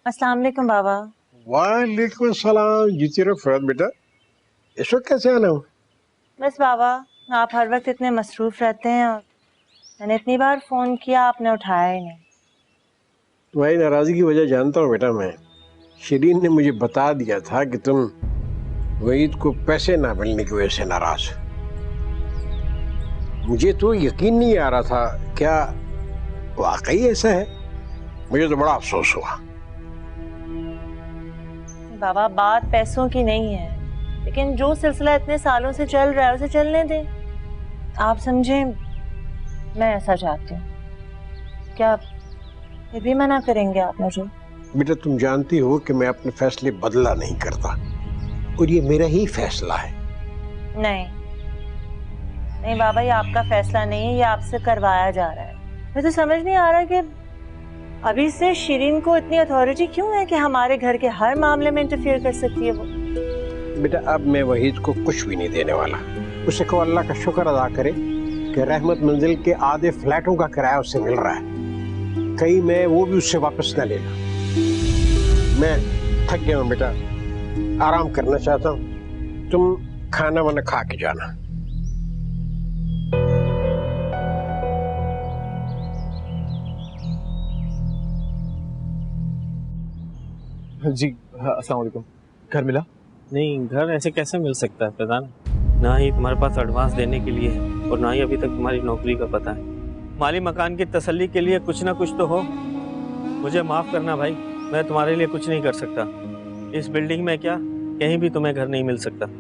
अस्सलाम वालेकुम बाबा। वालेकुम सलाम। जीती रहो फरहत बेटा। इस वक्त कैसे आना हो? बस बाबा, आप हर वक्त इतने मसरूफ रहते हैं और मैंने इतनी बार फोन किया, आपने उठाया ही नहीं। तुम्हारी नाराजगी की वजह जानता हूँ बेटा मैं। शिरीन ने मुझे बता दिया था कि तुम वहीद को पैसे ना मिलने की वजह से नाराज। मुझे तो यकीन नहीं आ रहा था, क्या वाकई ऐसा है? मुझे तो बड़ा अफसोस हुआ। बाबा, बात पैसों की नहीं है, लेकिन जो सिलसिला इतने सालों से चल रहा है उसे चलने दें। आप समझें, मैं ऐसा चाहती हूँ। क्या फिर भी मना करेंगे आप मुझे? बेटा तुम जानती हो कि मैं अपने फैसले बदला नहीं करता और ये मेरा ही फैसला है। नहीं नहीं बाबा, ये आपका फैसला नहीं है, ये आपसे करवाया जा रहा है। मुझे समझ नहीं आ रहा कि अभी से शिरीन को इतनी अथॉरिटी क्यों है कि हमारे घर के हर मामले में इंटरफियर कर सकती है वो। बेटा अब मैं वहीद को कुछ भी नहीं देने वाला। उसे को अल्लाह का शुक्र अदा करे कि रहमत मंजिल के आधे फ्लैटों का किराया उससे मिल रहा है। कहीं मैं वो भी उससे वापस न लेना। मैं थक गया हूँ बेटा, आराम करना चाहता हूँ। तुम खाना वाना खा के जाना। जी अस्सलाम वालेकुम। घर मिला? नहीं, घर ऐसे कैसे मिल सकता है प्रधान? ना ही तुम्हारे पास एडवांस देने के लिए है और ना ही अभी तक तुम्हारी नौकरी का पता है। माली मकान की तसल्ली के लिए कुछ ना कुछ तो हो। मुझे माफ़ करना भाई, मैं तुम्हारे लिए कुछ नहीं कर सकता। इस बिल्डिंग में क्या, कहीं भी तुम्हें घर नहीं मिल सकता।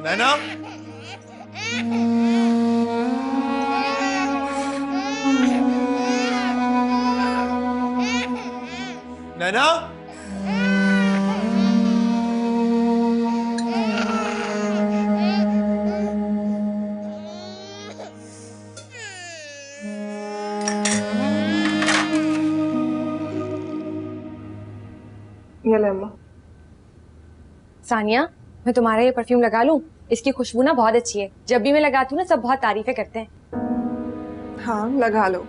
नैना, नैना, ये ले अम्मा। सानिया, मैं तुम्हारा ये परफ्यूम लगा लूं? इसकी खुशबू ना बहुत अच्छी है। जब भी मैं लगाती हूँ ना सब बहुत तारीफें करते हैं। हाँ लगा लो।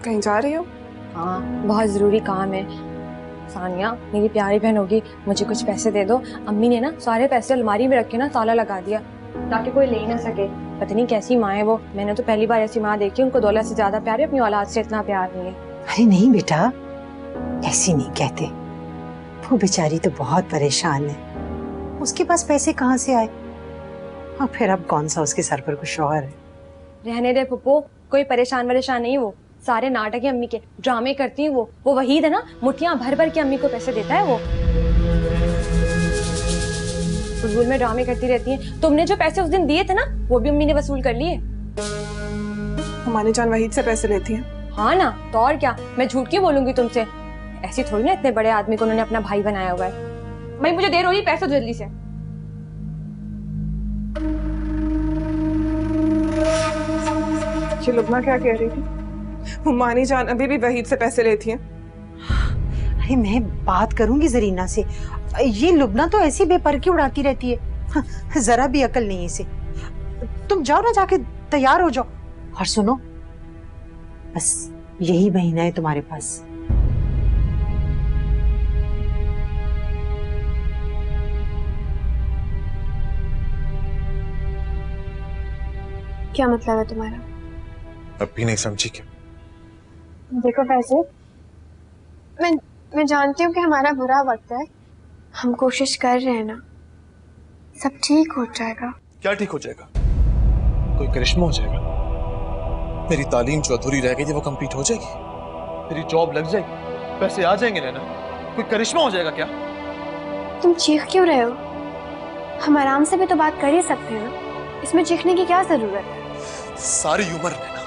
कहीं जा रही हो? हाँ, बहुत जरूरी काम है। सानिया मेरी प्यारी बहन होगी, मुझे कुछ पैसे दे दो। अम्मी ने ना सारे पैसे अलमारी में रख के ना ताला लगा दिया ताकि कोई ले ही ना सके। पता नहीं कैसी माँ है वो, मैंने तो पहली बार ऐसी माँ देखी। उनको दौलत से ज्यादा प्यार है, अपनी औलाद से इतना प्यार नहीं है। अरे नहीं बेटा, ऐसी नहीं कहते। वो बेचारी तो बहुत परेशान है, उसके पास पैसे कहाँ से आए? और फिर अब कौन सा उसके सर पर कुछ शौहर है। रहने दे पुप्पो, कोई परेशान नहीं। वो सारे नाटक है अम्मी के, ड्रामे करती है वो वहीद है ना, मुठ्ठियां भर भर के अम्मी को पैसे देता है वो। फुजूल में ड्रामे करती रहती है। तुमने जो पैसे उस दिन दिए थे ना, वो भी अम्मी ने वसूल कर लिए। हमारी जान वहीद से पैसे लेती है। हाँ ना, तो और क्या, मैं झूठ क्यों बोलूंगी तुमसे? ऐसी थोड़ी ना, इतने बड़े आदमी को उन्होंने अपना भाई बनाया हुआ है। भाई मुझे देर हो रही, पैसे दो जल्दी से। ये लुबना क्या कह रही थी? हुमानी जान अभी भी वहीद से पैसे लेती है। अरे मैं बात करूंगी जरीना से। ये लुबना तो ऐसी बेपरकी उड़ाती रहती है, जरा भी अकल नहीं है इसे। तुम जाओ ना, जाके तैयार हो जाओ। और सुनो, बस यही महीना है तुम्हारे पास। क्या मतलब है तुम्हारा? अब भी नहीं समझी क्या? देखो वैसे मैं जानती हूँ कि हमारा बुरा वक्त है, हम कोशिश कर रहे हैं ना, सब ठीक हो जाएगा। क्या ठीक हो जाएगा? कोई करिश्मा हो जाएगा? मेरी तालीम जो अधूरी रह गई थी वो कंप्लीट हो जाएगी, मेरी जॉब लग जाएगी, पैसे आ जाएंगे नैना, कोई करिश्मा हो जाएगा क्या? तुम चीख क्यों रहे हो? हम आराम से भी तो बात कर ही सकते हैं ना, इसमें चीखने की क्या जरूरत है? सारी उम्र नैना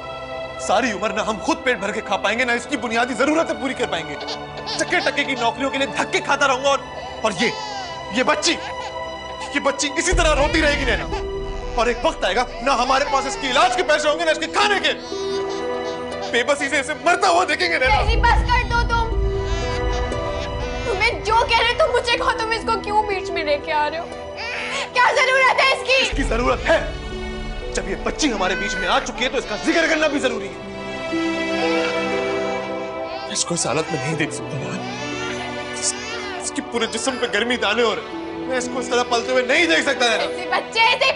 सारी उम्र ना हम खुद पेट भर के खा पाएंगे, ना इसकी बुनियादी जरूरतें पूरी कर पाएंगे। टके टके की नौकरियों के लिए धक्के खाता रहूंगा और ये बच्ची इसी तरह रोती रहेगी नैना। और एक वक्त आएगा ना हमारे पास इसके इलाज के पैसे होंगे ना इसके खाने के। बेबसी से इसे मरता हुआ देखेंगे नैना। बस कर दो तुम। तुम्हें जो कह रहे तुम मुझे कहो, तुम इसको क्यों बीच में लेके आ रहे हो? क्या जरूरत है इसकी? इसकी जरूरत है। जब ये बच्ची हमारे बीच में आ चुकी है तो इसका जिक्र करना भी जरूरी है। इसको इस हालत में नहीं देख सकता मैं। इसके पूरे जिस्म पे गर्मी दाने हो रहे। मैं इसको इस तरह पलते हुए नहीं देख सकता है। ऐसे बच्चे ऐसे ही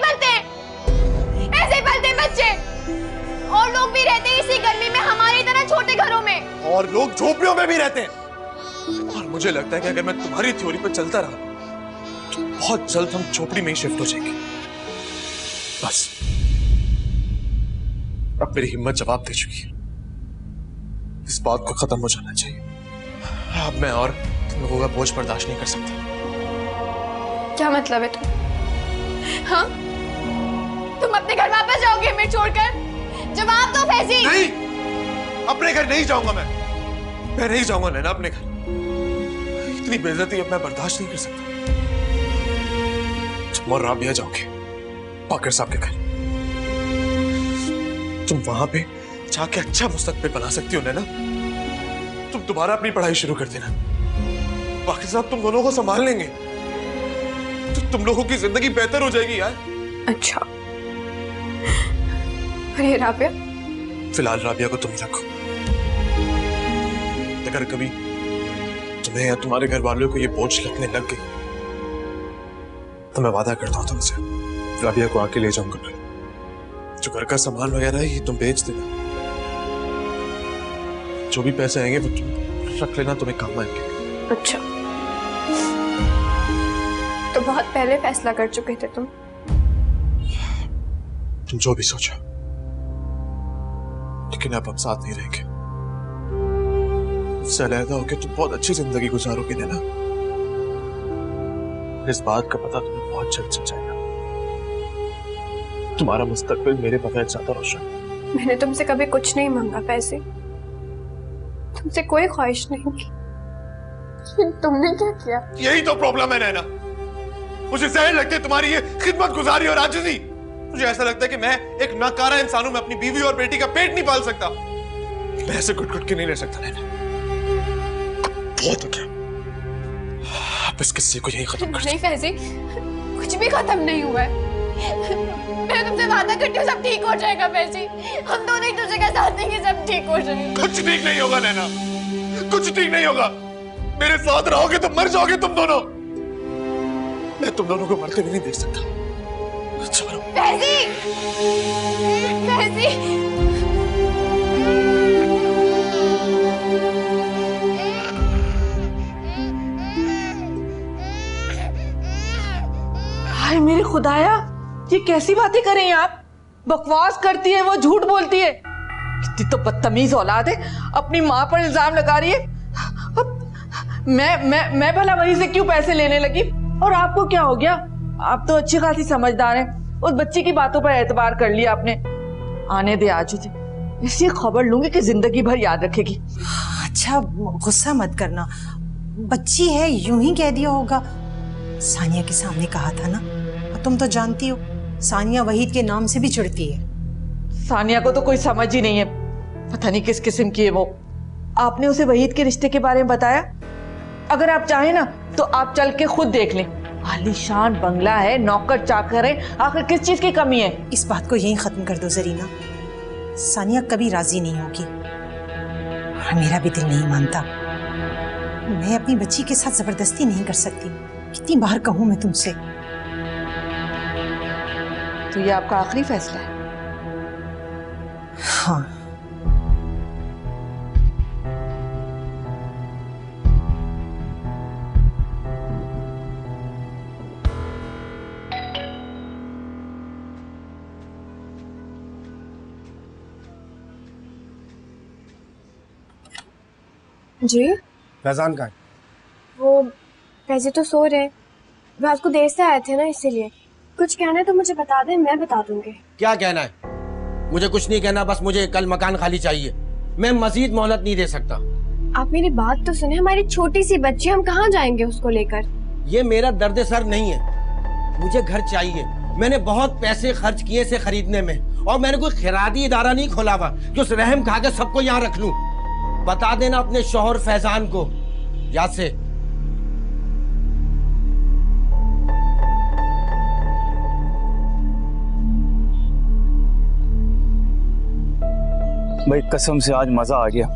पलते बच्चे। और लोग भी रहते हैं इसी गर्मी में हमारी तरह छोटे घरों में। और लोग झोपड़ियों में भी रहते हैं। और मुझे लगता है कि अगर मैं तुम्हारी थ्योरी पर चलता रहा तो बहुत जल्द हम झोपड़ी में ही शिफ्ट हो जाएंगे। बस अब मेरी हिम्मत जवाब दे चुकी है। इस बात को खत्म हो जाना चाहिए। अब मैं और तुम लोगों का बोझ बर्दाश्त नहीं कर सकता। क्या मतलब है हाँ? तुम अपने घर वापस जाओगे हमें छोड़कर? जवाब दो फैजी। नहीं, अपने घर नहीं जाऊंगा मैं नहीं जाऊंगा नैना अपने घर। इतनी बेइज्जती अब मैं बर्दाश्त नहीं कर सकता। तुम और राबिया जाओगे पाकर साहब के घर। तुम वहां पे जाके अच्छा मुस्तकबिल बना सकती हो नैना। तुम दोबारा अपनी पढ़ाई शुरू कर देना। बाकी साहब तुम दोनों को संभाल लेंगे तो तुम लोगों की जिंदगी बेहतर हो जाएगी यार। अच्छा, अरे राबिया? फिलहाल राबिया को तुम ही रखो। अगर कभी तुम्हें या तुम्हारे घर वालों को ये बोझ लगने लग गई तो मैं वादा करता हूं तुमसे राबिया को आके ले जाऊंगा। जो घर का सामान वगैरह है ये तुम बेच देना। जो भी पैसे आएंगे वो तुम रख लेना, तुम्हें काम आएंगे। अच्छा, तो बहुत पहले फैसला कर चुके थे तुम जो भी सोचा, लेकिन अब हम साथ नहीं रहेंगे। उससे अलहदा होकर तुम बहुत अच्छी जिंदगी गुजारोगे नैना। इस बात का पता तुम्हें बहुत जल्द चल जाएगा। तुम्हारा मुस्तकबिल मेरे बगैर ज्यादा रोशन। मैंने तुमसे कभी कुछ नहीं मांगा पैसे, तुमसे कोई ख्वाहिश नहीं की। तुमने क्या किया? यही तो प्रॉब्लम है नैना। मुझे जहर लगती है तुम्हारी ये खिदमत गुजारी और आजिज़ी। मुझे ऐसा लगता है कि मैं एक नाकारा इंसान हूं। मैं अपनी बीवी और बेटी का पेट नहीं पाल सकता। मैं ऐसे घुट के नहीं रह सकता नैना। बहुत हो गया। अब इस किस्से को यही खत्म कर। नहीं फैजी, कुछ भी खत्म नहीं हुआ है। मैं तुमसे वादा करती हूँ सब ठीक हो जाएगा फैजी। हम दोनों एक दूसरे का साथ देंगे, सब ठीक हो जाएगा। कुछ ठीक नहीं होगा नैना, कुछ ठीक नहीं होगा। मेरे साथ रहोगे तो मर जाओगे तुम दोनों। मैं तुम दोनों को मरते भी नहीं देख सकता। चलो फैजी, फैजी। हाय मेरे खुदाया, ये कैसी बातें कर रही हैं आप? बकवास करती है वो, झूठ बोलती है। कितनी तो बदतमीज औलाद है, अपनी माँ पर इल्जाम लगा रही है। अब मैं भला वहीं से क्यों पैसे लेने लगी? और आपको क्या हो गया? आप तो अच्छी खासी समझदार हैं। उस बच्ची की बातों पर एतबार कर लिया आपने। आने दे आज उसे, ऐसी खबर लूंगी कि जिंदगी भर याद रखेगी। अच्छा गुस्सा मत करना, बच्ची है यूं ही कह दिया होगा। सानिया के सामने कहा था ना, और तुम तो जानती हो सानिया वहीद के नाम से भी चिढ़ती है। सानिया को तो कोई समझ ही नहीं है, पता नहीं किस किस्म की है वो। आपने उसे वहीद के रिश्ते के बारे में बताया? अगर आप चाहें ना तो आप चल के खुद देख लें। आलीशान बंगला है, नौकर चाकर है, आखिर किस चीज की कमी है? इस बात को यहीं खत्म कर दो जरीना। सानिया कभी राजी नहीं होगी और मेरा भी दिल नहीं मानता। मैं अपनी बच्ची के साथ जबरदस्ती नहीं कर सकती। कितनी बार कहूं मैं तुमसे। तो ये आपका आखिरी फैसला है? हाँ। जी फैजान का वो फैजी तो सो रहे, रात को देर से आए थे ना इसीलिए। कुछ कहना है तो मुझे बता दें, मैं बता दूंगी। क्या कहना है? मुझे कुछ नहीं कहना, बस मुझे कल मकान खाली चाहिए। मैं मजीद मोहलत नहीं दे सकता। आप मेरी बात तो सुने, हमारी छोटी सी बच्ची, हम कहाँ जाएंगे उसको लेकर? ये मेरा दर्द सर नहीं है, मुझे घर चाहिए। मैंने बहुत पैसे खर्च किए इसे खरीदने में, और मैंने कोई खैराती इदारा नहीं खोला हुआ कि उस रहम खा के सबको यहाँ रख लूं। बता देना अपने शौहर फैजान को, याद से। भाई कसम से आज मजा आ गया।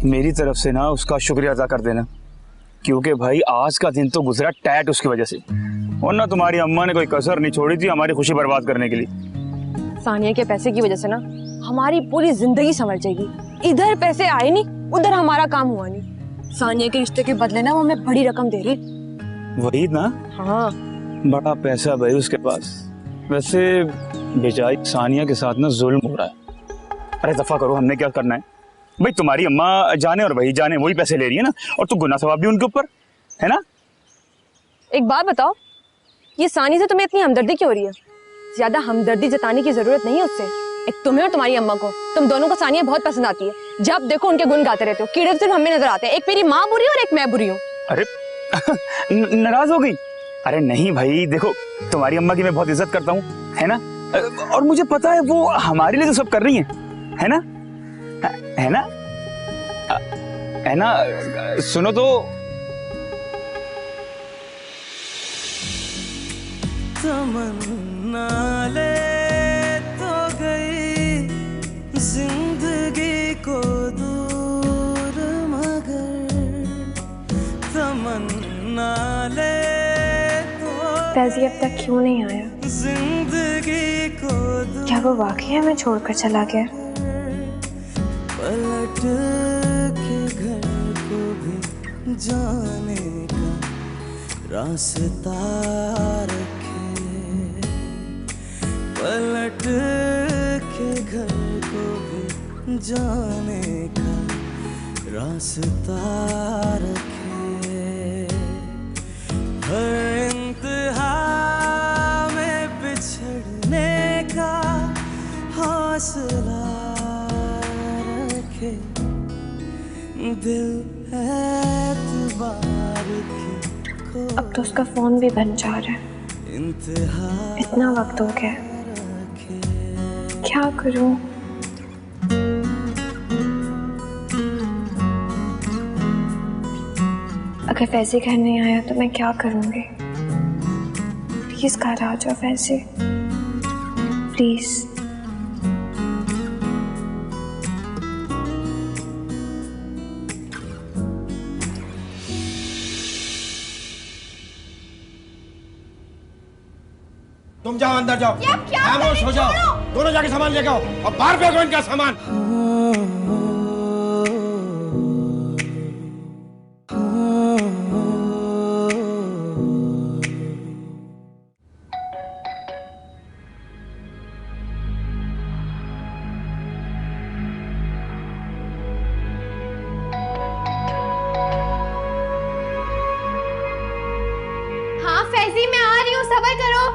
मेरी तरफ से ना उसका शुक्रिया अदा कर देना, क्योंकि भाई आज का दिन तो गुजरा टैट उसकी वजह से, वरना तुम्हारी अम्मा ने कोई कसर नहीं छोड़ी थी हमारी खुशी बर्बाद करने के लिए। सानिया के पैसे की वजह से ना हमारी पूरी जिंदगी संवर जाएगी। इधर पैसे आए नहीं, उधर हमारा काम हुआ नहीं। सानिया के रिश्ते के बदले ना वो हमें बड़ी रकम दे रही। वही ना? हाँ, बड़ा पैसा भाई उसके पास। वैसे बेचारी सानिया के साथ ना जुल्म हो रहा है। अरे दफा करो, हमने क्या करना है भाई? तुम्हारी अम्मा जाने और वही जाने, वही पैसे ले रही है ना, और तू गुनाह सवाब भी उनके ऊपर है ना। एक बात बताओ, ये सानी से तुम्हें इतनी हमदर्दी क्यों हो रही है? ज्यादा हमदर्दी जताने की जरूरत नहीं है उससे। एक तुम्हें और तुम्हारी अम्मा को, तुम दोनों को सानिया बहुत पसंद आती है। जब देखो उनके गुण गाते रहते हो। कीड़े सिर्फ हमें नजर आते हैं। एक मेरी माँ बुरी और एक मैं बुरी हूँ। अरे नाराज हो गई? अरे नहीं भाई, देखो तुम्हारी अम्मा की मैं बहुत इज्जत करता हूँ, है ना, और मुझे पता है वो हमारे लिए तो सब कर रही है ना, है ना, है ना। सुनो तो, तमन्ना ले तो गई जिंदगी को दूर, मगर तमन्ना ले तो फैजी अब तक क्यों नहीं आया? जिंदगी को दूर, क्या वो वाकई हमें छोड़कर चला गया? पलट के घर को भी जाने का रास्ता रखे, पलट के घर को भी जाने का रास्ता रखे। हर इंतहा में बिछड़ने का हौसला रखे, दिल एतबार की। अब तो उसका फोन भी बंद जा रहा है। इतना वक्त हो गया, क्या करूं? अगर फैजी घर नहीं आया तो मैं क्या करूंगी? प्लीज घर आ जाओ फैजी, प्लीज। तुम जाओ, अंदर जाओ, खामोश हो जाओ, दोनों जाके सामान लेके आओ और बाहर फेंको इनका सामान। हाँ फैजी, मैं आ रही हूँ, सब्र करो।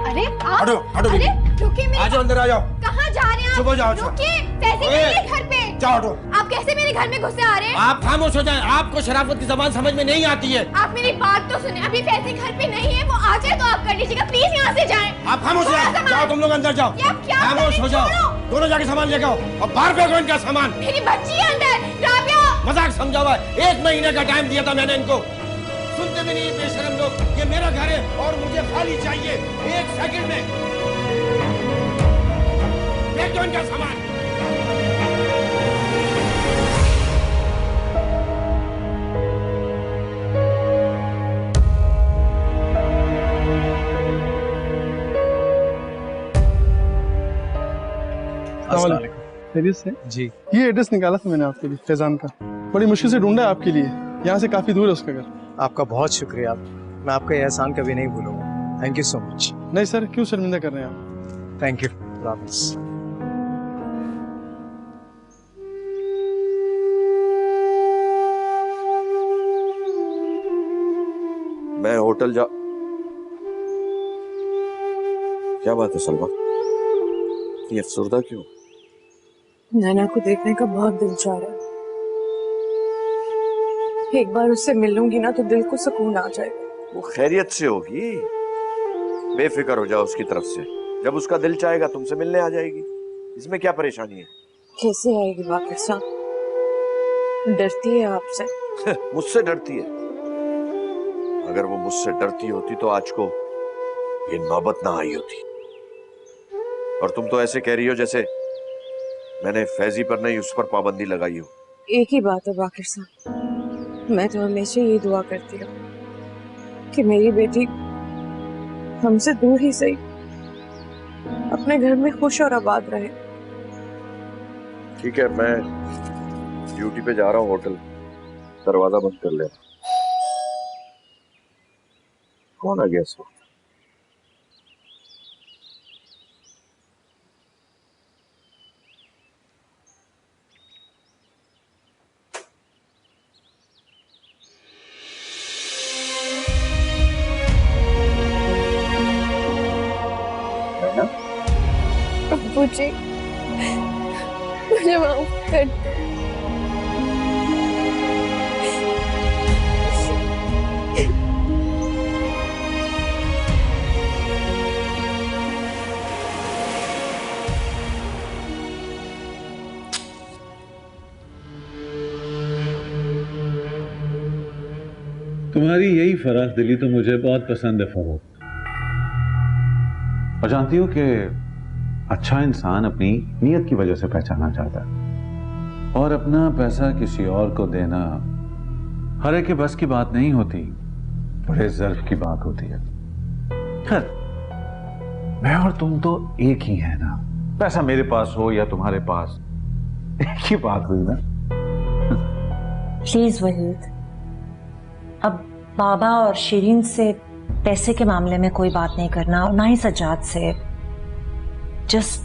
अरे आप, हटो, हटो, अरे रुकिए, आ जाओ, अंदर आ जाओ। कहाँ जा रहे हैं आप? सुबह जाओ, रुकिए, फैजी नहीं है घर पे। जाओ, हटो। आप कैसे मेरे घर में घुसे आ रहे हैं? आप खामोश हो जाएं, आपको शराफत की जबान समझ में नहीं आती है। आप मेरी बात तो सुने, अभी फैजी घर पे नहीं है, वो आ जाए तो आप कर लीजिएगा, प्लीज यहाँ से जाएं। आप खामोश हो जाओ, जाओ तुम लोग अंदर जाओ, खामोश हो जाओ, दोनों जाके सामान लेके आओ और बाहर फेंको इनका सामान। मेरी बच्ची है अंदर, राबिया। मजाक समझा हुआ है, 1 महीने का टाइम दिया था मैंने इनको, सुनते भी नहीं बेशरम लोग। ये मेरा घर है और मुझे खाली चाहिए 1 सेकंड में। फेंक दो इनका सामान। खैरियत से जी? ये एड्रेस निकाला था मैंने आपके लिए, फैजान का। बड़ी मुश्किल से ढूंढा आपके लिए, यहाँ से काफी दूर है उसका घर। आपका बहुत शुक्रिया, मैं आपका यह एहसान कभी नहीं भूलूंगा। Thank you so much. नहीं सर, क्यों शर्मिंदा कर रहे हैं आप? थैंक यू, वापस। मैं होटल जा क्या बात है सलमा, ये अफसरदा क्यों? नैना को देखने का बहुत दिल चाह रहा है। एक बार उससे मिलूंगी ना तो दिल को सुकून आ जाएगा। वो खैरियत से होगी, बेफिक्र हो जाओ उसकी तरफ से। जब उसका दिल चाहेगा तुमसे मिलने आ जाएगी, इसमें क्या परेशानी है? कैसे आएगी बाकिर साहब? डरती है आपसे। मुझसे डरती है? अगर वो मुझसे डरती होती तो आज को ये नौबत ना आई होती। और तुम तो ऐसे कह रही हो जैसे मैंने फैजी पर नहीं उस पर पाबंदी लगाई हो। एक ही बात है बाकिर साहब, मैं तो हमेशा ये दुआ करती हूँ कि मेरी बेटी हमसे दूर ही सही अपने घर में खुश और आबाद रहे। ठीक है, मैं ड्यूटी पे जा रहा हूँ होटल, दरवाजा बंद कर लेना। कौन आ गया इस वक्त? अब्बू जी, मुझे माफ कर दो। तुम्हारी यही फराख दिली तो मुझे बहुत पसंद है फरोख। और जानती हो कि अच्छा इंसान अपनी नीयत की वजह से पहचाना जाता है, और अपना पैसा किसी और को देना हर एक के बस की बात नहीं होती, बड़े ज़र्फ की बात होती है। खैर, मैं और तुम तो एक ही है ना, पैसा मेरे पास हो या तुम्हारे पास, एक ही बात हुई ना। प्लीज वहीद, अब बाबा और शिरीन से पैसे के मामले में कोई बात नहीं करना, और ना ही सज्जाद से। Just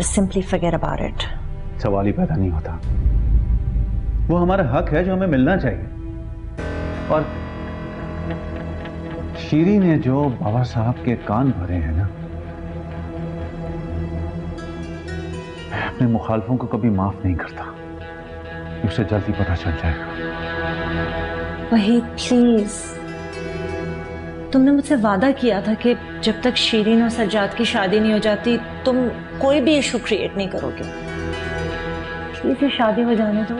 simply forget about it. सवाल ही पैदा नहीं होता। वो हमारा हक है जो हमें मिलना चाहिए। और शीरी ने जो बाबा साहब के कान भरे हैं ना, मैं अपने मुखालफों को कभी माफ नहीं करता। उसे जल्दी पता चल जाएगा। वहीद प्लीज, तुमने मुझसे वादा किया था कि जब तक शीरीन और सज्जाद की शादी नहीं हो जाती तुम कोई भी इशू क्रिएट नहीं करोगे। प्लीज ये शादी हो जाने दो।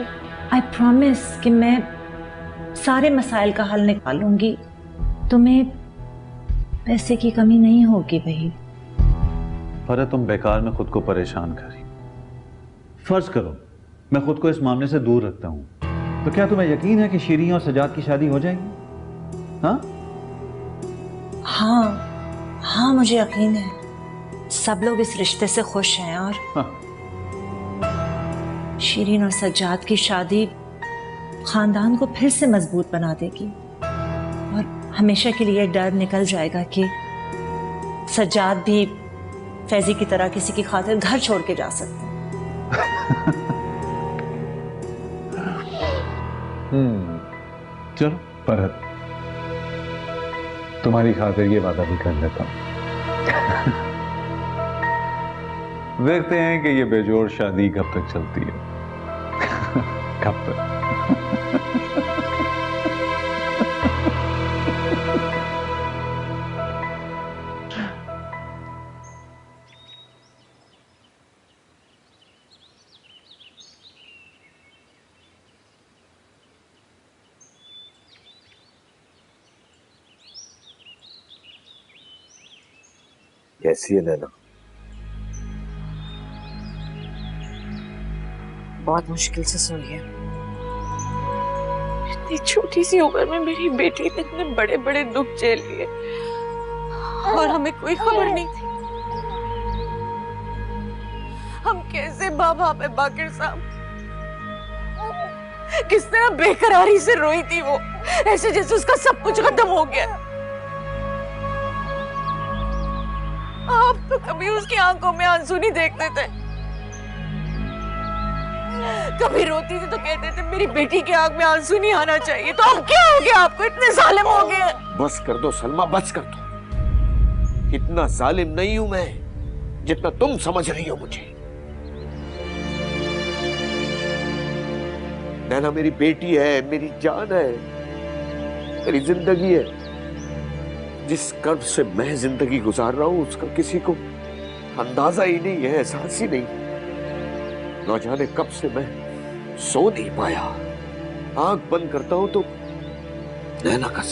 आई प्रॉमिस कि मैं सारे मसाइल का हल निकालूंगी, तुम्हें पैसे की कमी नहीं होगी। वही पर तुम बेकार में खुद को परेशान करी। फर्ज करो मैं खुद को इस मामले से दूर रखता हूं, तो क्या तुम्हें यकीन है कि शीरीन और सज्जाद की शादी हो जाएगी? हाँ हाँ हाँ, मुझे यकीन है सब लोग इस रिश्ते से खुश हैं, और शीरीन और सज्जाद की शादी खानदान को फिर से मजबूत बना देगी, और हमेशा के लिए डर निकल जाएगा कि सज्जाद भी फैजी की तरह किसी की खातिर घर छोड़ के जा सकते हैं। चलो पर तुम्हारी खातिर ये वादा भी कर लेता हूं। देखते हैं कि ये बेजोड़ शादी कब तक चलती है। कब तक? कैसी है नैना? बहुत मुश्किल से सुनी है। इतनी छोटी सी उम्र में मेरी बेटी ने इतने बड़े बड़े दुख झेल लिए और हमें कोई खबर नहीं थी। हम कैसे बाबा पे बाकिर साहब, किस तरह बेकरारी से रोई थी वो, ऐसे जैसे उसका सब कुछ खत्म हो गया। आप तो कभी उसकी आंखों में आंसू नहीं देखते थे, कभी रोती थी तो कहते थे मेरी बेटी की आंख में आंसू नहीं आना चाहिए। तो अब क्या हो गया आपको, इतने जालिम हो गए? बस कर दो सलमा, बस कर दो। इतना जालिम नहीं हूं मैं जितना तुम समझ रही हो मुझे। नैना मेरी बेटी है, मेरी जान है, मेरी जिंदगी है। जिस कर्ब से मैं जिंदगी गुजार रहा हूं उसका किसी को अंदाजा ही नहीं है, एहसास ही नहीं। न जाने कब से मैं सो नहीं पाया। आंख बंद करता हूं तो नैना का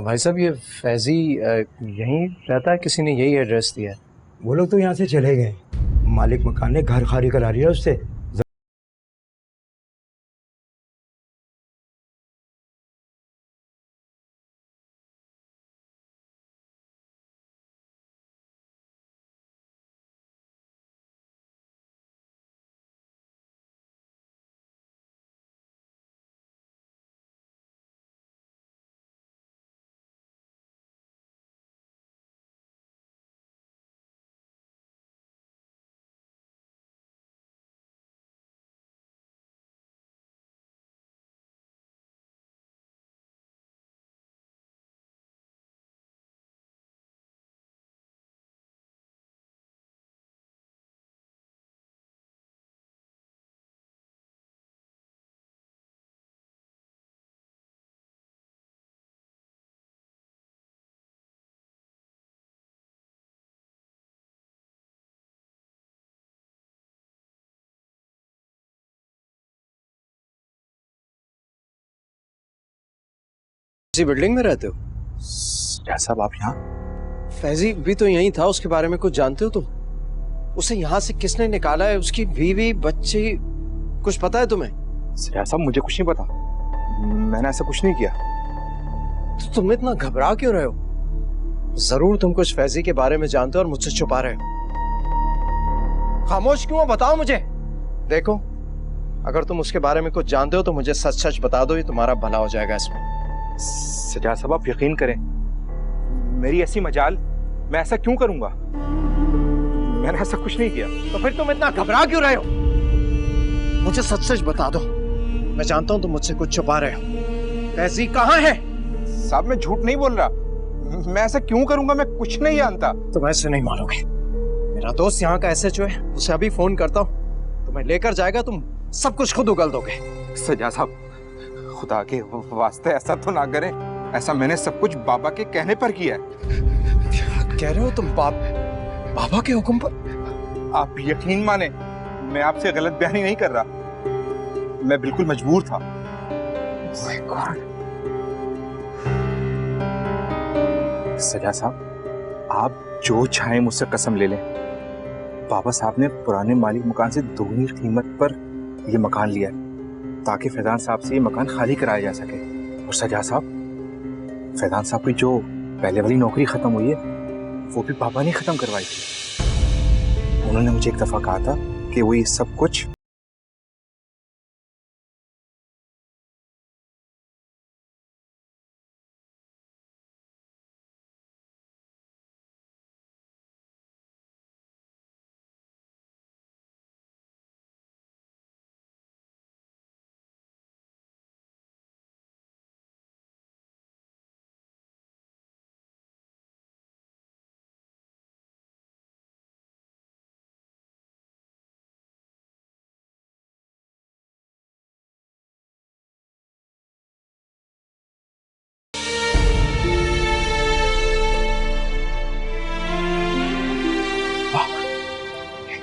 भाई साहब ये फैजी यहीं रहता है? किसी ने यही एड्रेस दिया है? वो लोग तो यहाँ से चले गए। मालिक मकान ने घर खाली करा लिया उससे। इसी बिल्डिंग में रहते हो? साहब आप यहाँ? फैजी भी तो यहीं था, उसके बारे में कुछ जानते हो तुम? उसे यहाँ से किसने निकाला है? उसकी बीवी बच्चे कुछ पता है तुम्हें? साहब मुझे कुछ नहीं पता, मैंने ऐसा कुछ नहीं किया। तो तुम इतना घबरा क्यों रहे हो? जरूर तुम कुछ फैजी के बारे में जानते हो और मुझसे छुपा रहे हो। खामोश क्यों हो? बताओ मुझे। देखो, अगर तुम उसके बारे में कुछ जानते हो तो मुझे सच सच बता दो, ये तुम्हारा भला हो जाएगा इसमें। सजाद साहब आप यकीन करें, मेरी ऐसी मजाल मैं ऐसा क्यों करूंगा? मैंने ऐसा कुछ नहीं किया। तो फिर तुम इतना घबरा क्यों रहे हो? मुझे सच सच बता दो। मैं जानता हूं तुम मुझसे कुछ छुपा रहे हो। फैजी कहाँ है? साहब मैं झूठ नहीं बोल रहा, मैं ऐसा क्यों करूंगा? मैं कुछ नहीं जानता। तुम ऐसे नहीं मानोगे। मेरा दोस्त यहाँ का एसएचओ है, उसे अभी फोन करता हूँ, तुम्हें लेकर जाएगा, तुम सब कुछ खुद उगल दोगे। सजा साहब खुदा के वास्ते ऐसा तो ना करें, ऐसा मैंने सब कुछ बाबा के कहने पर किया है। क्या कह रहे हो तुम? बाबा के हुक्म पर? आप यकीन माने, मैं आपसे गलत बयानी नहीं कर रहा, मैं बिल्कुल मजबूर था। सजा साहब आप जो चाहे मुझसे कसम ले लें, बाबा साहब ने पुराने मालिक मकान से दोगुनी कीमत पर यह मकान लिया है ताकि फैजान साहब से ये मकान खाली कराया जा सके। और सजा साहब, फैजान साहब की जो पहले वाली नौकरी खत्म हुई है वो भी बाबा ने खत्म करवाई थी। उन्होंने मुझे एक दफा कहा था कि वो ये सब कुछ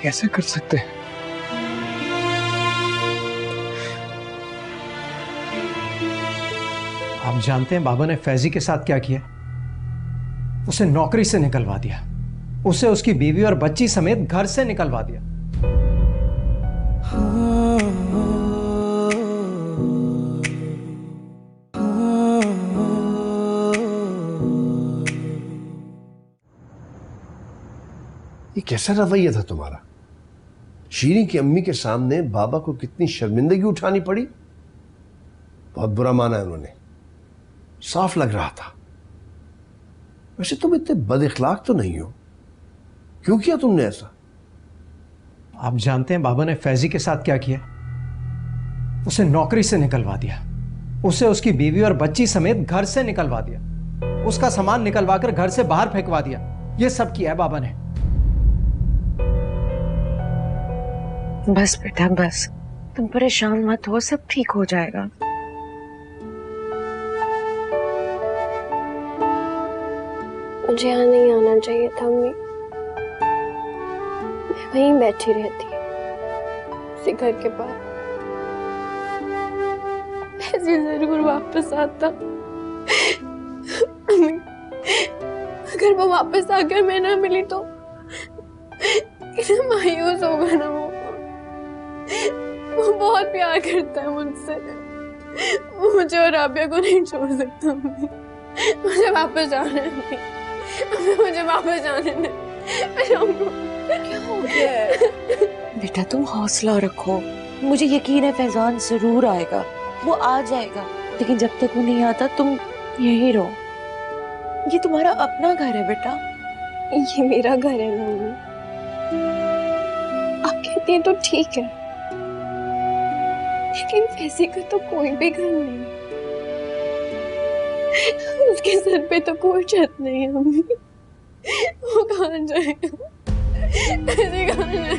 कैसे कर सकते हैं? आप जानते हैं बाबा ने फैजी के साथ क्या किया? उसे नौकरी से निकलवा दिया, उसे उसकी बीवी और बच्ची समेत घर से निकलवा दिया। ये कैसा रवैया था तुम्हारा? शीरी की अम्मी के सामने बाबा को कितनी शर्मिंदगी उठानी पड़ी। बहुत बुरा माना है उन्होंने, साफ लग रहा था। वैसे तुम इतने बदइखलाक तो नहीं हो, क्यों किया तुमने ऐसा? आप जानते हैं बाबा ने फैजी के साथ क्या किया? उसे नौकरी से निकलवा दिया, उसे उसकी बीवी और बच्ची समेत घर से निकलवा दिया, उसका सामान निकलवाकर घर से बाहर फेंकवा दिया। ये सब किया है बाबा ने। बस बेटा बस, तुम परेशान मत हो, सब ठीक हो जाएगा। मुझे यहाँ नहीं आना चाहिए था अम्मी, मैं वहीं बैठी रहती उसी घर के पास। ऐसे जरूर वापस आता अम्मी, अगर वो वापस आकर मैं ना मिली तो कितना मायूस होगा ना वो बहुत प्यार करता है मुझसे, मुझे और राबिया को नहीं छोड़ सकता अम्मी। मुझे वापस जाना है, मुझे वापस जाने दे। क्या हो गया है? बेटा तुम हौसला रखो, मुझे यकीन है फैजान जरूर आएगा, वो आ जाएगा। लेकिन जब तक वो नहीं आता तुम यहीं रहो, ये तुम्हारा अपना घर है बेटा। ये मेरा घर है मम्मी, आप कहती हैं तो ठीक है, लेकिन फैजी का तो कोई भी घर नहीं, उसके सर पे तो कोई छत नहीं है मम्मी। वो कहाँ जाएगा? फैजी कहाँ जाएगा?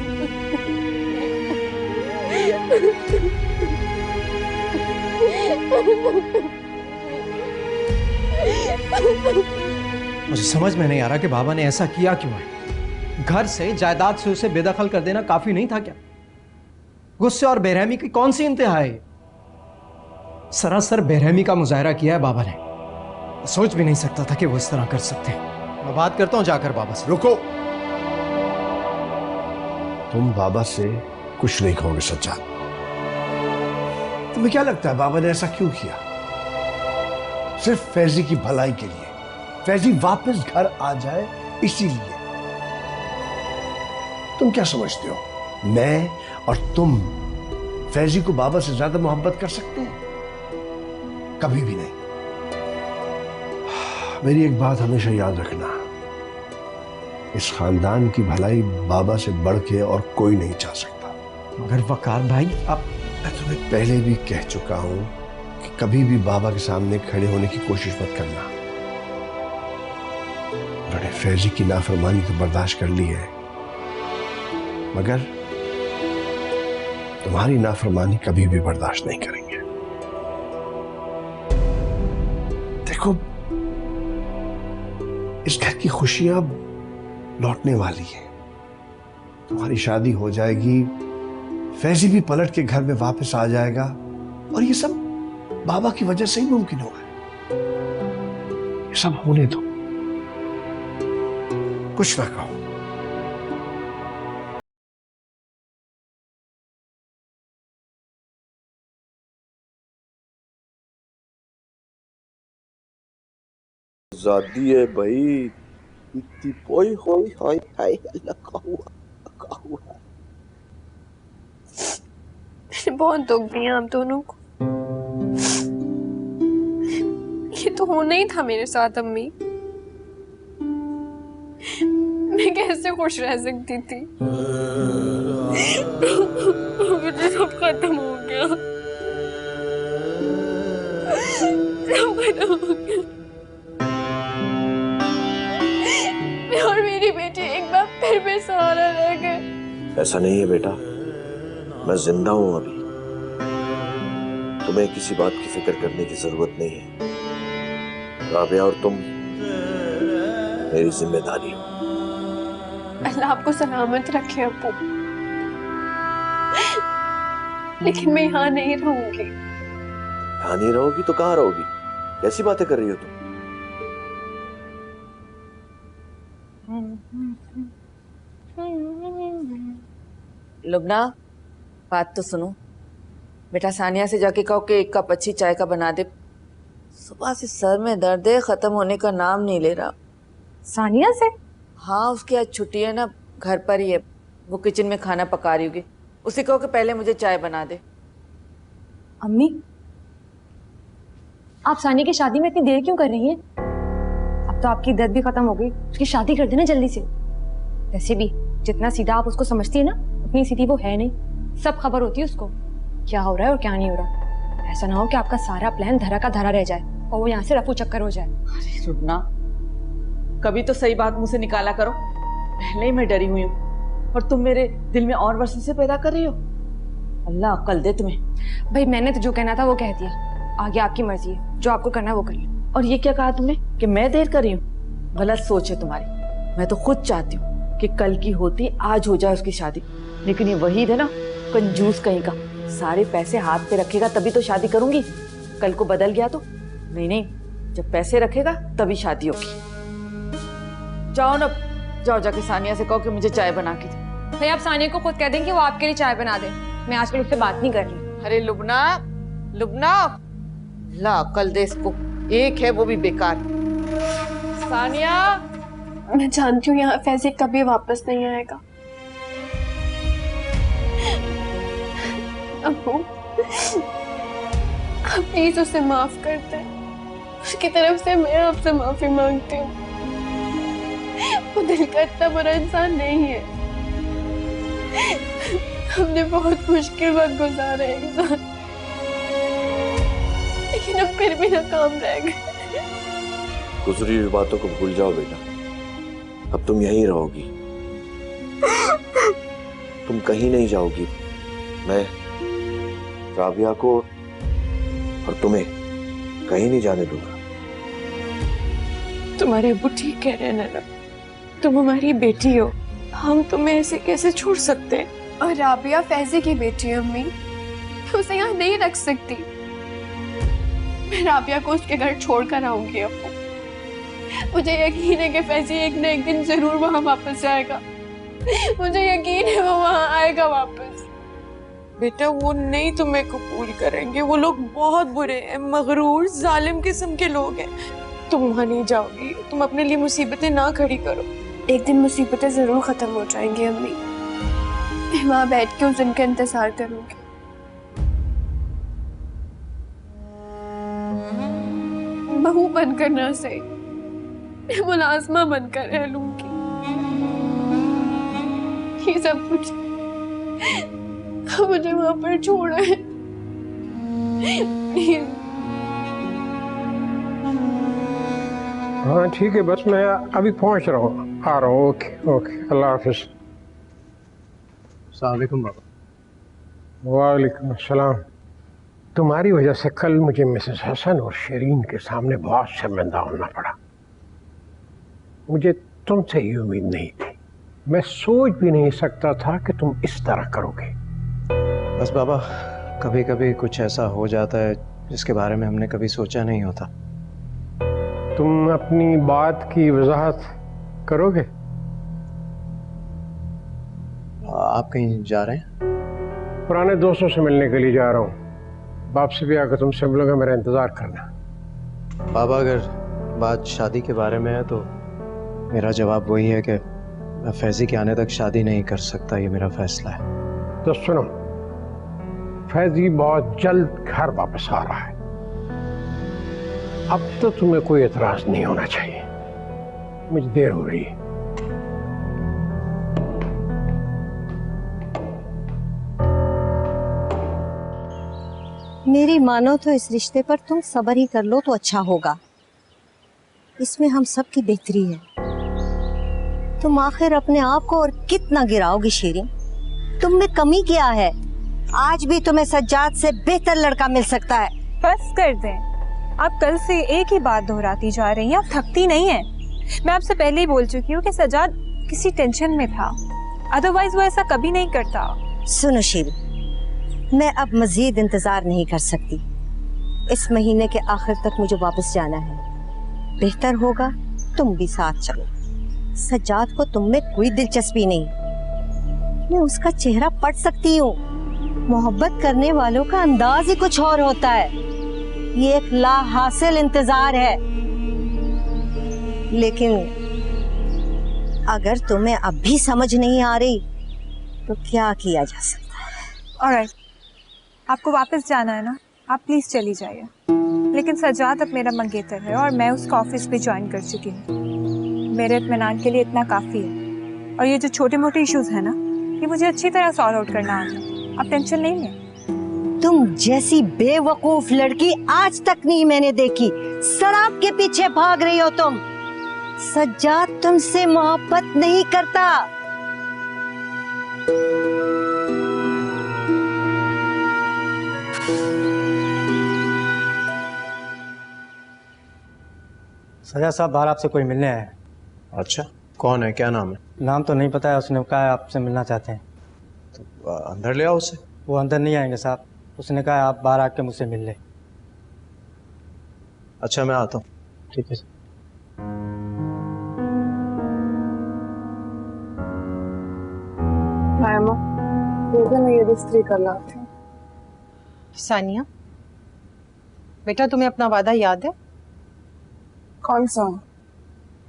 मुझे समझ में नहीं आ रहा कि बाबा ने ऐसा किया क्यों है। घर से जायदाद से उसे बेदखल कर देना काफी नहीं था क्या? गुस्से और बेरहमी की कौन सी इंतहा है? सरासर बेरहमी का मुजाहरा किया है बाबा ने। सोच भी नहीं सकता था कि वो इस तरह कर सकते हैं। मैं बात करता हूं जाकर बाबा से। रुको, तुम बाबा से कुछ नहीं कहोगे सज्जाद। तुम्हें क्या लगता है बाबा ने ऐसा क्यों किया? सिर्फ फैजी की भलाई के लिए, फैजी वापस घर आ जाए इसीलिए। तुम क्या समझते हो, मैं और तुम फैजी को बाबा से ज्यादा मोहब्बत कर सकते हैं? कभी भी नहीं। मेरी एक बात हमेशा याद रखना, इस खानदान की भलाई बाबा से बढ़ के और कोई नहीं चाह सकता। मगर वकार भाई, अब मैं तुम्हें पहले भी कह चुका हूं कि कभी भी बाबा के सामने खड़े होने की कोशिश मत करना। बड़े फैजी की नाफरमानी तो बर्दाश्त कर ली है, मगर तुम्हारी नाफरमानी कभी भी बर्दाश्त नहीं करेंगे। देखो, इस घर की खुशियां लौटने वाली है। तुम्हारी शादी हो जाएगी, फैजी भी पलट के घर में वापस आ जाएगा, और ये सब बाबा की वजह से ही मुमकिन होगा। ये सब होने दो, कुछ ना कहो। आजादी है भाई, इतनी पोई होई हाय हाय लगा हुआ। बहुत दुख दिया आप दोनों को। ये तो होना ही था मेरे साथ अम्मी, मैं कैसे खुश रह सकती थी? मुझे सब खत्म हो गया, सब खत्म हो गया। मैं और मेरी बेटी एक बार फिर बेसहारा रह गए। ऐसा नहीं है बेटा, मैं जिंदा हूं अभी, तुम्हें किसी बात की फिक्र करने की जरूरत नहीं है। राबिया और तुम मेरी जिम्मेदारी हो। अल्लाह आपको सलामत रखे अब्बू। लेकिन मैं यहाँ नहीं रहूंगी। यहाँ नहीं रहोगी तो कहाँ रहोगी? कैसी बातें कर रही हो तुम? लुबना, बात तो सुनो। बेटा सानिया से जाके कहो कि 1 कप अच्छी चाय का बना दे। सुबह से सर में दर्द है, खत्म होने का नाम नहीं ले रहा। सानिया से? हाँ, उसकी आज छुट्टी है ना, घर पर ही है। वो किचन में खाना पका रही होगी। उसे कहो कि पहले मुझे चाय बना दे। अम्मी, आप सानिया की शादी में इतनी देर क्यों कर रही हैं? अब तो आपकी दर्द भी खत्म हो गई, उसकी शादी कर देना जल्दी से। वैसे भी जितना सीधा आप उसको समझती है ना, उतनी सीधी वो है नहीं। सब खबर होती है उसको क्या हो रहा है और क्या नहीं हो रहा। ऐसा ना हो कि आपका सारा प्लान धरा का धरा रह जाए और वो यहाँ से रफू चक्कर हो जाए। अरे रुकना, कभी तो सही बात मुंह से निकाला करो। पहले ही मैं डरी हुई हूँ और तुम मेरे दिल में और वसवसे पैदा कर रही हो। अल्लाह अक्ल दे तुम्हें। भाई मैंने तो जो कहना था वो कह दिया, आगे आपकी मर्जी है, जो आपको करना है वो कर लो। और ये क्या कहा तुमने कि मैं देर कर रही हूँ? गलत सोच है तुम्हारी। मैं तो खुद चाहती हूँ कि कल की होती आज हो जाए उसकी शादी, लेकिन ये वही है ना, कंजूस कहीं का। सारे पैसे हाथ पे रखेगा तभी तो शादी करूंगी। कल को बदल गया तो नहीं, जब पैसे रखेगा तभी शादी होगी। जाओ ना, जाओ जाके सानिया से कहो कि मुझे चाय बना के दे। भाई आप सानिया को खुद कह दें कि वो आपके लिए चाय बना दे। मैं आजकल उससे बात नहीं कर रही। अरे लुबना, लुबना, ला अक्ल दे इसको, एक है वो भी बेकार। सानिया, मैं जानती हूँ यहाँ फैजी कभी वापस नहीं आएगा। अब्बू, आप प्लीज उसे माफ कर दें। उसकी तरफ से मैं आपसे माफी मांगती हूँ। वो दिल का इतना बुरा इंसान नहीं है। हमने बहुत मुश्किल वक्त गुजारा है एक साथ, लेकिन अब फिर भी नाकाम रह गए। गुजरी हुई बातों को भूल जाओ बेटा, अब तुम यहीं रहोगी, तुम कहीं नहीं जाओगी। मैं राबिया को और तुम्हें कहीं नहीं जाने दूंगा। तुम्हारे अब्बू ठीक कह रहे हैं नैना, तुम हमारी बेटी हो, हम तुम्हें ऐसे कैसे छोड़ सकते हैं? और राबिया फैजी की बेटी है अम्मी, मैं उसे यहाँ नहीं रख सकती। मैं राबिया को उसके घर छोड़ कर आऊंगी अब्बू। मुझे यकीन है कि फैजी एक न एक दिन जरूर वहां वापस जाएगा। मुझे यकीन है वो वहां आएगा वापस। बेटा वो नहीं तुम्हें कबूल करेंगे, वो लोग बहुत बुरे हैं, मगरूर जालिम किस्म के लोग हैं। तुम वहां नहीं जाओगी, तुम अपने लिए मुसीबतें ना खड़ी करो। एक दिन मुसीबतें जरूर खत्म हो जाएंगी अम्मी, मैं वहां बैठ के उस दिन का इंतजार करूंगी। बहू बनकर ना सही, मुलाजमा बनकर रह लूंगी। ये सब कुछ मुझे वहां पर छोड़ा है। हाँ ठीक है, बस मैं अभी पहुंच रहा हूँ, आ रहा हूँ। ओके ओके, अल्लाह हाफिज। अस्सलाम वालेकुम बाबा। वालेकुम अस्सलाम। तुम्हारी वजह से कल मुझे मिसेस हसन और शरीन के सामने बहुत शर्मिंदा होना पड़ा। मुझे तुमसे ये उम्मीद नहीं थी, मैं सोच भी नहीं सकता था कि तुम इस तरह करोगे। बस बाबा, कभी कभी कुछ ऐसा हो जाता है जिसके बारे में हमने कभी सोचा नहीं होता। तुम अपनी बात की वजाहत करोगे? आप कहीं जा रहे हैं? पुराने दोस्तों से मिलने के लिए जा रहा हूँ। बाप से भी आकर तुमसे मिलूंगा, मेरा इंतजार करना। बाबा, अगर बात शादी के बारे में है तो मेरा जवाब वही है कि मैं फैजी के आने तक शादी नहीं कर सकता, ये मेरा फैसला है। तो सुनो, फैजी बहुत जल्द घर वापस आ रहा है। अब तो तुम्हें कोई एतराज नहीं होना चाहिए। मुझे देर हो रही है। मेरी मानो तो इस रिश्ते पर तुम सब्र ही कर लो तो अच्छा होगा। इसमें हम सब की बेहतरी है। तुम आखिर अपने आप को और कितना गिराओगी शीरीन? तुम में कमी क्या है? आज भी तुम्हें सज्जाद से बेहतर लड़का मिल सकता है। बस कर दें, आप कल से एक ही बात दोहराती जा रही हैं, आप थकती नहीं हैं। मैं आपसे पहले ही बोल चुकी हूँ कि सज्जाद किसी टेंशन में था, अदरवाइज वो ऐसा कभी नहीं करता। सुनो शीरी, मैं अब मजीद इंतजार नहीं कर सकती। इस महीने के आखिर तक मुझे वापस जाना है। बेहतर होगा तुम भी साथ चलो। सज्जाद को तुम में कोई दिलचस्पी नहीं, मैं उसका चेहरा पढ़ सकती हूँ। मोहब्बत करने वालों का अंदाज ही कुछ और होता है। ये एक ला हासिल इंतजार है। लेकिन अगर तुम्हें अब भी समझ नहीं आ रही तो क्या किया जा सकता है। ऑलराइट, आपको वापस जाना है ना, आप प्लीज चली जाइए। लेकिन सज्जाद अब मेरा मंगेतर है और मैं उसका ऑफिस भी ज्वाइन कर चुकी हूँ। मेरे इत्मीनान के लिए इतना काफी है। और ये जो छोटे मोटे इश्यूज है ना, ये मुझे अच्छी तरह सॉल्व आउट करना आता है। आप टेंशन नहीं है। तुम जैसी बेवकूफ लड़की आज तक नहीं मैंने देखी। शराब के पीछे भाग रही हो तुम। सज्जाद तुमसे मोहब्बत नहीं करता। सजा साहब बाहर आपसे कोई मिलने आया है। अच्छा, कौन है, क्या नाम है? नाम तो नहीं पता है, उसने कहा है आपसे मिलना चाहते हैं। तो अंदर ले आओ उसे। वो अंदर नहीं आएंगे साहब, उसने कहा आप बाहर आके मुझसे मिल ले। अच्छा, मैं आता हूँ। ठीक है सर। मैं ये इस्त्री कर लाती हूँ। सानिया बेटा, तुम्हें अपना वादा याद है? कौन सा?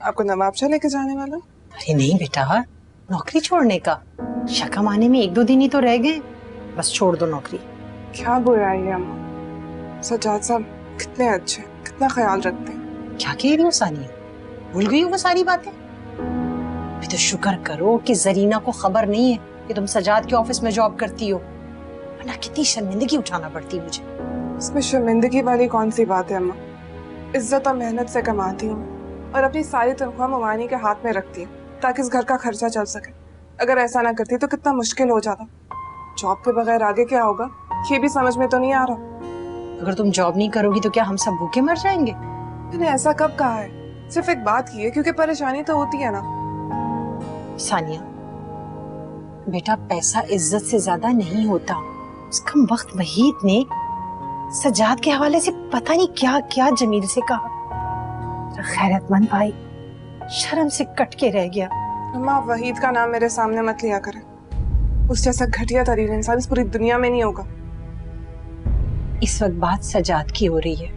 आपको नवाबशाह लेके जाने वाला? अरे नहीं बेटा, नौकरी छोड़ने का। शक्म आने में 1-2 दिन ही तो रह गए, बस छोड़ दो नौकरी। क्या बुराई है अम्मा? सज्जाद साहब कितने अच्छे, कितना ख्याल रखते हैं। क्या कह रही हो सानिया? भूल गई हो वो सारी बातें? अभी तो शुक्र करो कि जरीना को खबर नहीं है कि तुम सजाद के ऑफिस में जॉब करती हो, वरना कितनी शर्मिंदगी उठाना पड़ती मुझे। इसमें शर्मिंदगी वाली कौन सी बात है अम्मा? इज्जत और मेहनत से कमाती हूँ और अपनी सारी तनख्वाह ममानी के हाथ में रखती हूँ ताकि इस घर का खर्चा चल सके। अगर ऐसा ना करती तो कितना मुश्किल हो जाता। जॉब के बगैर आगे क्या होगा ये भी समझ में तो नहीं आ रहा। अगर तुम जॉब नहीं करोगी तो क्या हम सब भूखे मर जाएंगे? मैंने ऐसा कब कहा है? सिर्फ एक बात की है क्योंकि परेशानी तो होती है ना। सानिया बेटा, पैसा इज्जत से ज्यादा नहीं होता। उस कम वक्त वहीद ने सज्जाद के हवाले से पता नहीं क्या क्या जमील से कहा। खैरतमंद भाई शर्म से कट के रह गया। अम्मा, वहीद का नाम मेरे सामने मत लिया करें। उस जैसा घटिया तरीन इंसान इस पूरी दुनिया में नहीं होगा। इस वक्त बात सज्जाद की हो रही है।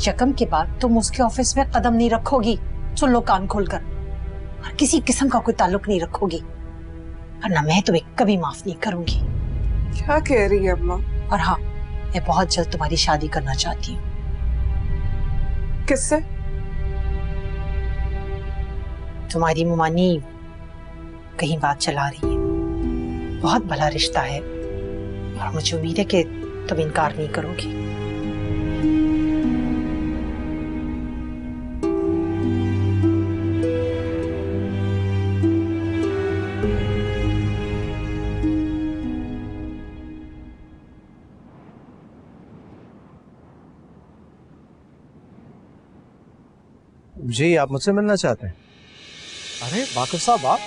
यकम के बाद तुम उसके ऑफिस में कदम नहीं रखोगी। सुन लो कान खोलकर, और किसी किस्म का कोई ताल्लुक नहीं रखोगी, वरना मैं तुम्हें कभी माफ नहीं करूंगी। क्या कह रही है अम्मा? और हाँ, मैं बहुत जल्द तुम्हारी शादी करना चाहती हूँ। किससे? तुम्हारी मुमानी कहीं बात चला रही है। बहुत भला रिश्ता है और मुझे उम्मीद है कि तुम इनकार नहीं करोगी। जी, आप मुझसे मिलना चाहते हैं? अरे बाकर साहब, आप?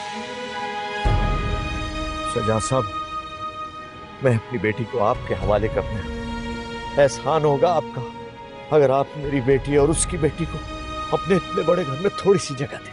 सज्जाद साहब, मैं अपनी बेटी को आपके हवाले करने आया। एहसान होगा आपका अगर आप मेरी बेटी और उसकी बेटी को अपने इतने बड़े घर में थोड़ी सी जगह दें।